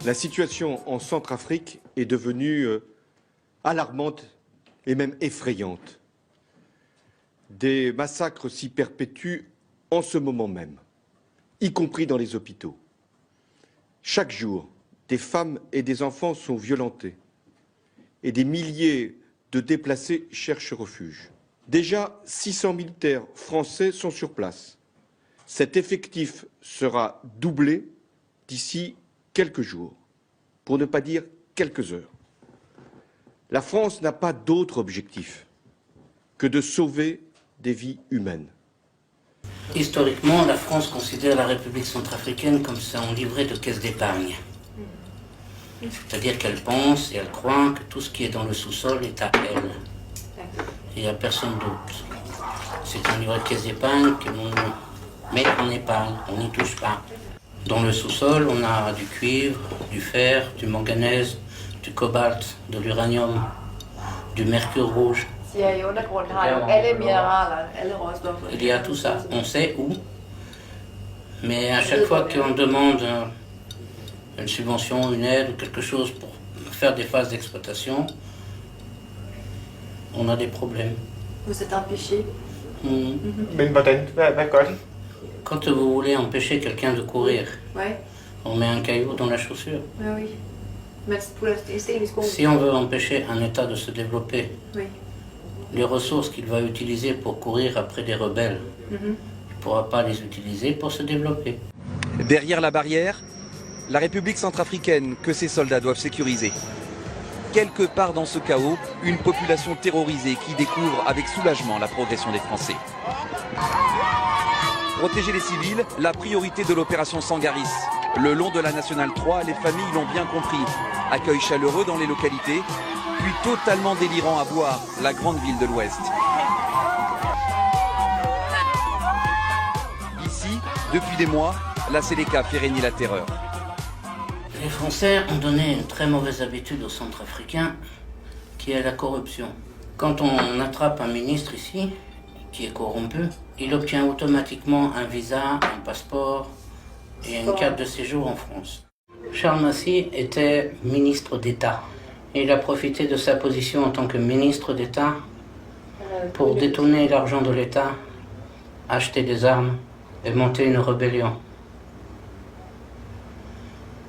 La situation en Centrafrique est devenue alarmante et même effrayante. Des massacres s'y perpétuent en ce moment même, y compris dans les hôpitaux. Chaque jour, des femmes et des enfants sont violentés et des milliers de déplacés cherchent refuge. Déjà, 600 militaires français sont sur place. Cet effectif sera doublé d'ici quelques jours, pour ne pas dire quelques heures. La France n'a pas d'autre objectif que de sauver des vies humaines. Historiquement, la France considère la République centrafricaine comme son livret de caisse d'épargne. C'est-à-dire qu'elle pense et elle croit que tout ce qui est dans le sous-sol est à elle. Et il n'y a personne d'autre. C'est un livret de caisse d'épargne que l'on met en épargne, on n'y touche pas. Dans le sous-sol, on a du cuivre, du fer, du manganèse, du cobalt, de l'uranium, du mercure rouge. Il y a tout ça, on sait où, mais à chaque fois qu'on demande une subvention, une aide ou quelque chose pour faire des phases d'exploitation, on a des problèmes. Vous êtes empêché. Quand vous voulez empêcher quelqu'un de courir, on met un caillou dans la chaussure. Si on veut empêcher un État de se développer, les ressources qu'il va utiliser pour courir après des rebelles, il ne pourra pas les utiliser pour se développer. Derrière la barrière, la République centrafricaine que ses soldats doivent sécuriser. Quelque part dans ce chaos, une population terrorisée qui découvre avec soulagement la progression des Français. Protéger les civils, la priorité de l'opération Sangaris. Le long de la Nationale 3, les familles l'ont bien compris. Accueil chaleureux dans les localités, puis totalement délirant à Boar, la grande ville de l'Ouest. Ici, depuis des mois, la Séléka fait régner la terreur. Les Français ont donné une très mauvaise habitude aux Centrafricains, qui est la corruption. Quand on attrape un ministre ici, qui est corrompu, il obtient automatiquement un visa, un passeport et une carte de séjour en France. Charles Massy était ministre d'État. Il a profité de sa position en tant que ministre d'État pour détourner l'argent de l'État, acheter des armes et monter une rébellion.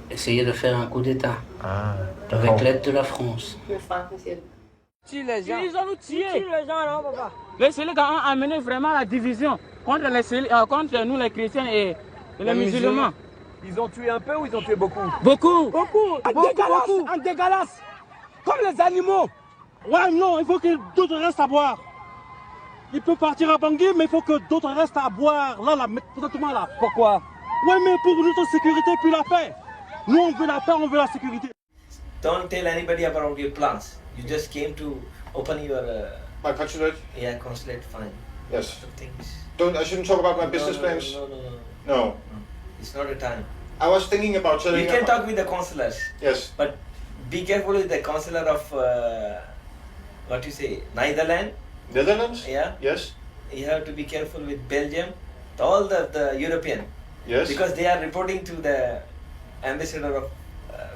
Essayer de faire un coup d'État avec l'aide de la France. Ils ont nous tués. Les Séléka ont amené vraiment la division contre nous les chrétiens et les musulmans. Ils ont tué un peu ou ils ont tué beaucoup? Beaucoup. En dégueulasse. Comme les animaux. Ouais, non, il faut que d'autres restent à boire. Il peut partir à Bangui, mais il faut que d'autres restent à boire. Là, présentement là. Pourquoi? Ouais, mais pour notre sécurité puis la paix. Nous, on veut la paix, on veut la sécurité. Don't tell anybody about your plans. You just came to open your... my consulate? Yeah, consulate, fine. Yes. Things. I shouldn't talk about my business plans? No. It's not a time. I was thinking about selling... You can talk with the consulars. Yes. But be careful with the consular of, what you say, Netherlands? Netherlands? Yeah. Yes. You have to be careful with Belgium. All the European. Yes. Because they are reporting to the ambassador of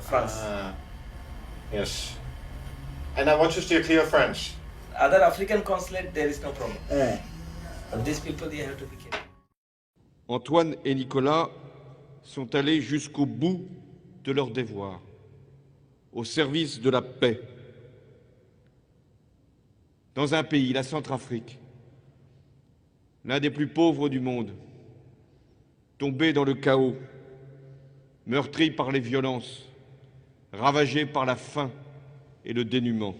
France. Yes. And I want to steer clear of France. Other African consulate, there is no problem. But these people, they have to be careful. Antoine et Nicolas sont allés jusqu'au bout de leur devoir, au service de la paix. Dans un pays, la Centrafrique, l'un des plus pauvres du monde, tombé dans le chaos, meurtri par les violences, ravagé par la faim et le dénuement.